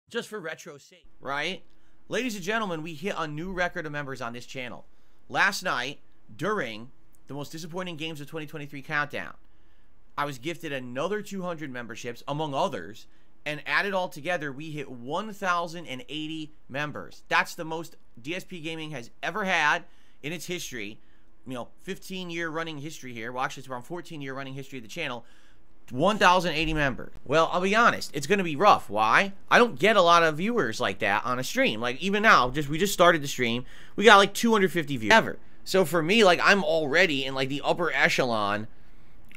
just for retro's sake, right? Ladies and gentlemen, we hit a new record of members on this channel. Last night, during the most disappointing games of 2023 countdown, I was gifted another 200 memberships, among others, and added all together, we hit 1,080 members. That's the most DSP Gaming has ever had in its history. You know, 15-year running history here. Well, actually, it's around 14-year running history of the channel. 1,080 members. Well, I'll be honest, it's going to be rough. Why? I don't get a lot of viewers like that on a stream. Like, even now, we just started the stream. We got like 250 views ever. So for me, like, I'm already in like the upper echelon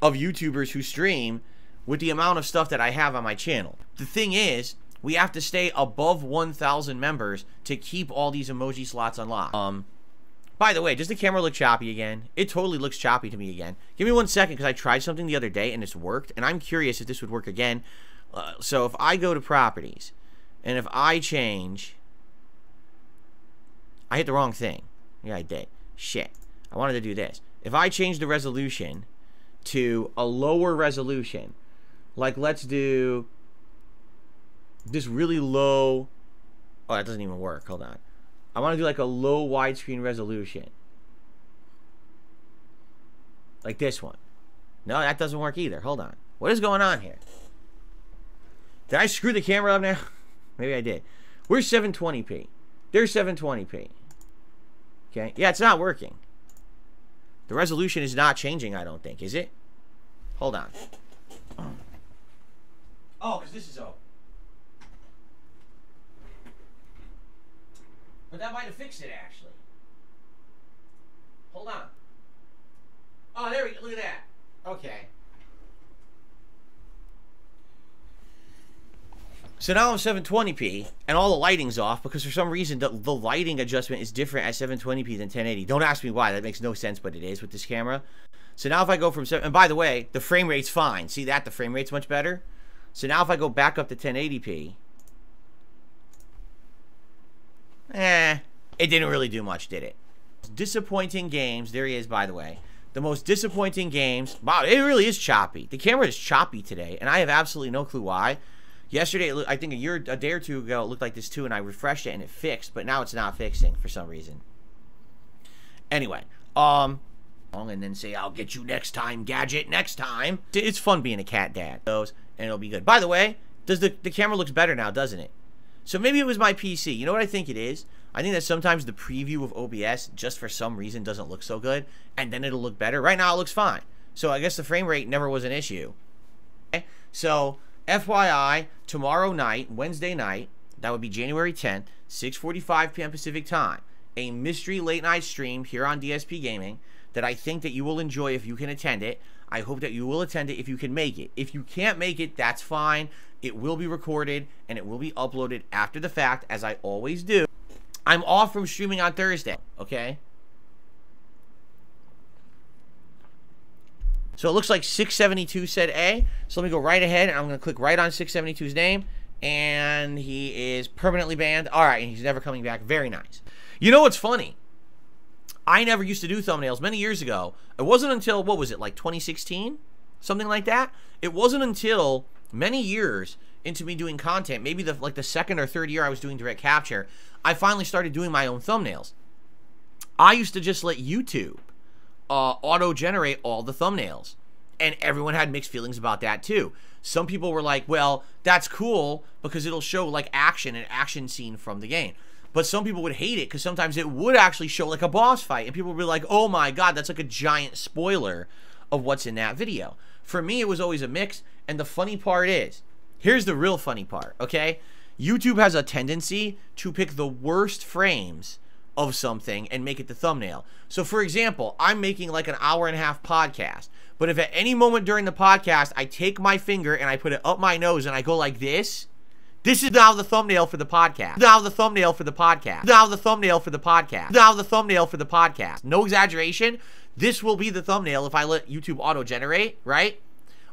of YouTubers who stream with the amount of stuff that I have on my channel. The thing is, we have to stay above 1,000 members to keep all these emoji slots unlocked. By the way, does the camera look choppy again? It totally looks choppy to me again. Give me 1 second, because I tried something the other day and it's worked, and I'm curious if this would work again. So if I go to properties, and if I change... I hit the wrong thing. Yeah, I did. Shit. I wanted to do this. If I change the resolution to a lower resolution, like let's do this really low... Oh, that doesn't even work. Hold on. I want to do like a low widescreen resolution. Like this one. No, that doesn't work either. Hold on. What is going on here? Did I screw the camera up now? Maybe I did. Where's 720p? There's 720p. Okay. Yeah, it's not working. The resolution is not changing, I don't think. Is it? Hold on. Oh, because this is open. But that might have fixed it, actually. Hold on. Oh, there we go. Look at that. Okay. So now I'm 720p, and all the lighting's off, because for some reason, the lighting adjustment is different at 720p than 1080. Don't ask me why. That makes no sense, but it is with this camera. So now if I go from 7... And by the way, the frame rate's fine. See that? The frame rate's much better. So now if I go back up to 1080p... it didn't really do much, did it? Disappointing games. There he is, by the way. The most disappointing games. Wow, it really is choppy. The camera is choppy today, and I have absolutely no clue why. Yesterday, I think a day or two ago, it looked like this too, and I refreshed it, and it fixed, but now it's not fixing for some reason. Anyway, and then say, I'll get you next time, gadget, next time. It's fun being a cat dad. And it'll be good. By the way, the camera looks better now, doesn't it? So maybe it was my PC. You know what I think it is? I think that sometimes the preview of OBS, just for some reason, doesn't look so good, and then it'll look better. Right now, it looks fine. So I guess the frame rate never was an issue. Okay? So, FYI, tomorrow night, Wednesday night, that would be January 10th, 6:45 p.m. Pacific time, a mystery late-night stream here on DSP Gaming that I think that you will enjoy if you can attend it. I hope that you will attend it if you can make it. If you can't make it, that's fine. It will be recorded, and it will be uploaded after the fact, as I always do. I'm off from streaming on Thursday, okay? So it looks like 672 said A. So let me go right ahead, and I'm going to click right on 672's name. And he is permanently banned. All right, and he's never coming back. Very nice. You know what's funny? I never used to do thumbnails many years ago. It wasn't until, what was it, like 2016? Something like that? It wasn't until many years into me doing content, maybe like the second or third year I was doing direct capture, I finally started doing my own thumbnails. I used to just let YouTube auto-generate all the thumbnails, and everyone had mixed feelings about that too. Some people were like, well, that's cool because it'll show like an action scene from the game. But some people would hate it because sometimes it would actually show like a boss fight, and people would be like, oh my god, that's like a giant spoiler of what's in that video. For me, it was always a mix, and the funny part is, here's the real funny part, okay? YouTube has a tendency to pick the worst frames of something and make it the thumbnail. So for example, I'm making like an hour-and-a-half podcast, but if at any moment during the podcast I take my finger and I put it up my nose and I go like this is now the thumbnail for the podcast. Now the thumbnail for the podcast. Now the thumbnail for the podcast. Now the thumbnail for the podcast. No exaggeration. This will be the thumbnail if I let YouTube auto-generate, right?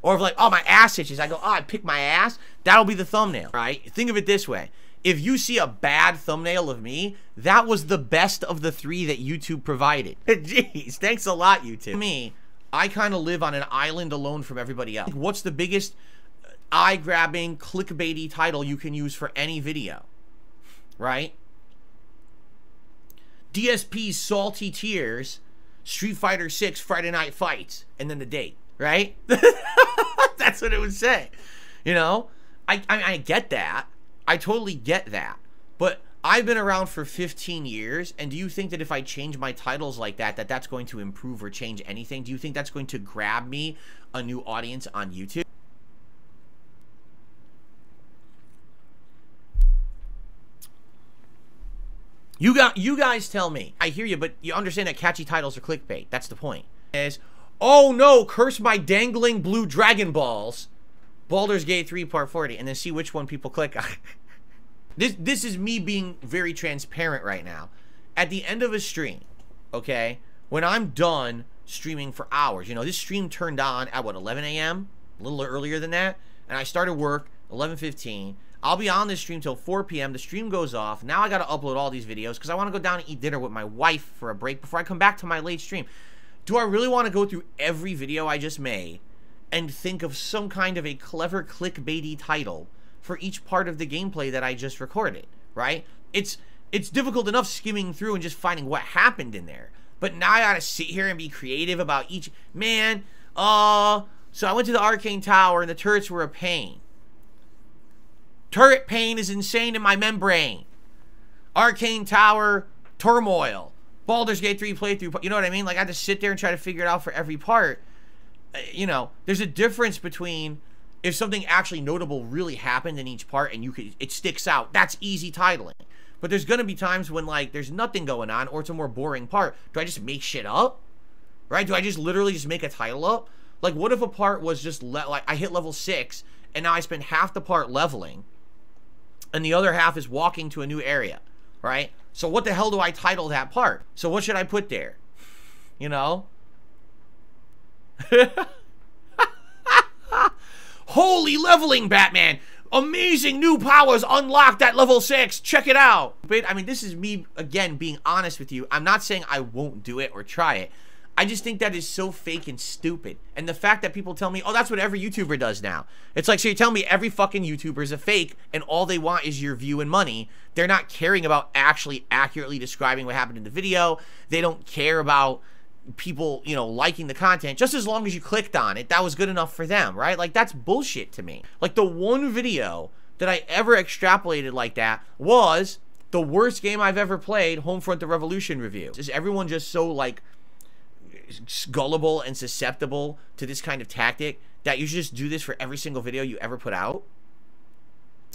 Or if like, oh, my ass itches, I go, oh, I picked my ass. That'll be the thumbnail, right? Think of it this way. If you see a bad thumbnail of me, that was the best of the 3 that YouTube provided. Jeez, thanks a lot, YouTube. Me, I kind of live on an island alone from everybody else. What's the biggest eye-grabbing, clickbaity title you can use for any video, right? DSP's Salty Tears, Street Fighter 6 Friday Night Fights, and then the date, right? That's what it would say. You know, I get that. I totally get that. But I've been around for 15 years, and do you think that if I change my titles like that, that's going to improve or change anything? Do you think that's going to grab me a new audience on YouTube? You guys tell me. I hear you, but you understand that catchy titles are clickbait. That's the point. Is, oh no, curse my dangling blue Dragon Balls. Baldur's Gate 3 Part 40, and then see which one people click on. This is me being very transparent right now. At the end of a stream, okay, when I'm done streaming for hours, you know, this stream turned on at what, 11 a.m., a little earlier than that, and I started work 11:15. I'll be on this stream till 4 p.m. The stream goes off. Now I got to upload all these videos because I want to go down and eat dinner with my wife for a break before I come back to my late stream. Do I really want to go through every video I just made and think of some kind of a clever clickbaity title for each part of the gameplay that I just recorded, right? It's difficult enough skimming through and just finding what happened in there. But now I gotta sit here and be creative about each... Man, so I went to the Arcane Tower and the turrets were a pain. Turret pain is insane in my membrane. Arcane Tower turmoil. Baldur's Gate 3 playthrough. You know what I mean? Like, I had to sit there and try to figure it out for every part. You know, there's a difference between if something actually notable really happened in each part and it sticks out. That's easy titling. But there's gonna be times when, like, there's nothing going on or it's a more boring part. Do I just make shit up? Right? Do I just literally just make a title up? Like, what if a part was just like I hit level 6 and now I spend half the part leveling and the other half is walking to a new area, right? So what the hell do I title that part? So what should I put there? You know? Holy leveling, Batman! Amazing new powers unlocked at level 6. Check it out. But I mean, this is me, again, being honest with you. I'm not saying I won't do it or try it. I just think that is so fake and stupid. And the fact that people tell me, oh, that's what every YouTuber does now. It's like, so you're telling me every fucking YouTuber is a fake and all they want is your view and money. They're not caring about actually accurately describing what happened in the video. They don't care about people, you know, liking the content. Just as long as you clicked on it, that was good enough for them, right? Like, that's bullshit to me. Like, the one video that I ever extrapolated like that was the worst game I've ever played, Homefront: The Revolution review. Is everyone just so, like, gullible and susceptible to this kind of tactic that you should just do this for every single video you ever put out?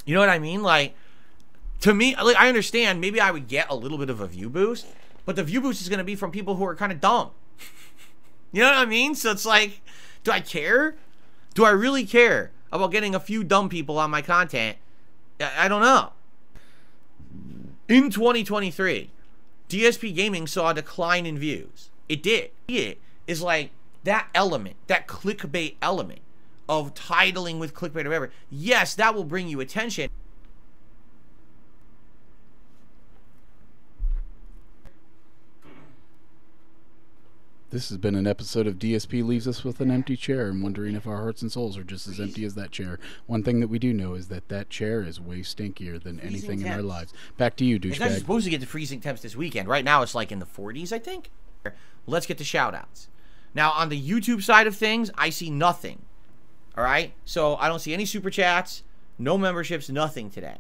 You know what I mean? Like, to me, like, I understand maybe I would get a little bit of a view boost, but the view boost is going to be from people who are kind of dumb. You know what I mean? So it's like, do I care? Do I really care about getting a few dumb people on my content? I don't know. In 2023, DSP Gaming saw a decline in views. It did. It is like that element, that clickbait element of titling with clickbait or whatever. Yes, that will bring you attention. This has been an episode of DSP Leaves Us with an Empty Chair and wondering if our hearts and souls are just as empty as that chair. One thing that we do know is that that chair is way stinkier than anything in our lives. Back to you, douchebag. It's not supposed to get to freezing temps this weekend. Right now it's like in the 40s, I think. Let's get to shout-outs. Now, on the YouTube side of things, I see nothing. All right? So I don't see any super chats, no memberships, nothing today.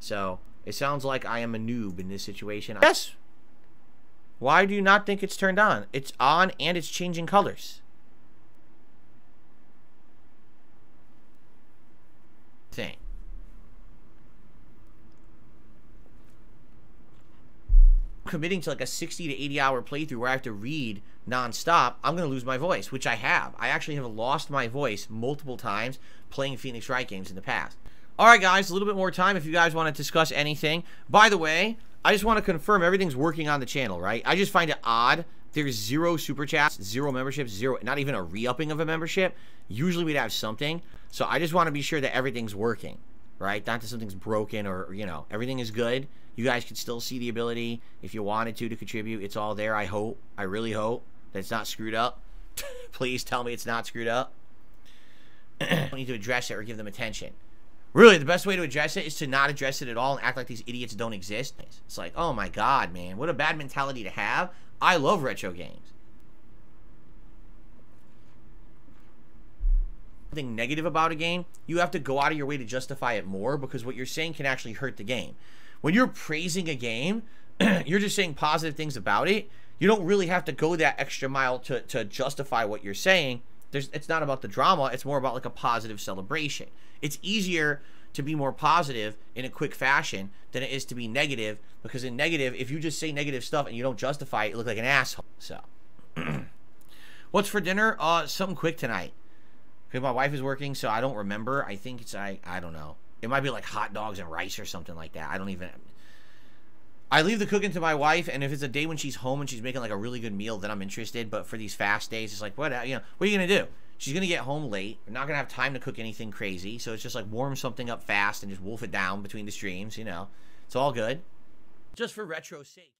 So it sounds like I am a noob in this situation. Yes. Why do you not think it's turned on? It's on and it's changing colors. Thing. Committing to like a 60 to 80 hour playthrough where I have to read non-stop, I'm going to lose my voice, which I have. I actually have lost my voice multiple times playing Phoenix Wright games in the past. Alright guys, a little bit more time if you guys want to discuss anything. By the way, I just want to confirm everything's working on the channel, right? I just find it odd. There's 0 super chats, 0 memberships, 0, not even a re-upping of a membership. Usually we'd have something. So I just want to be sure that everything's working, right? Not that something's broken or, you know, everything is good. You guys can still see the ability if you wanted to contribute. It's all there, I hope. I really hope that it's not screwed up. Please tell me it's not screwed up. don't need to address it or give them attention. Really, the best way to address it is to not address it at all and act like these idiots don't exist. It's like, oh my god, man, what a bad mentality to have. I love retro games. Something negative about a game, you have to go out of your way to justify it more, because what you're saying can actually hurt the game. When you're praising a game, you're just saying positive things about it. You don't really have to go that extra mile to justify what you're saying. It's not about the drama. It's more about like a positive celebration. It's easier to be more positive in a quick fashion than it is to be negative, because in negative, if you just say negative stuff and you don't justify it, you look like an asshole. So, what's for dinner? Something quick tonight. Because my wife is working, so I don't remember. I think it's, I don't know. It might be like hot dogs and rice or something like that. I don't even... I leave the cooking to my wife, and if it's a day when she's home and she's making like a really good meal, then I'm interested. But for these fast days, it's like, what are you gonna do? She's gonna get home late. We're not gonna have time to cook anything crazy, so it's just like warm something up fast and just wolf it down between the streams. It's all good. Just for retro's sake.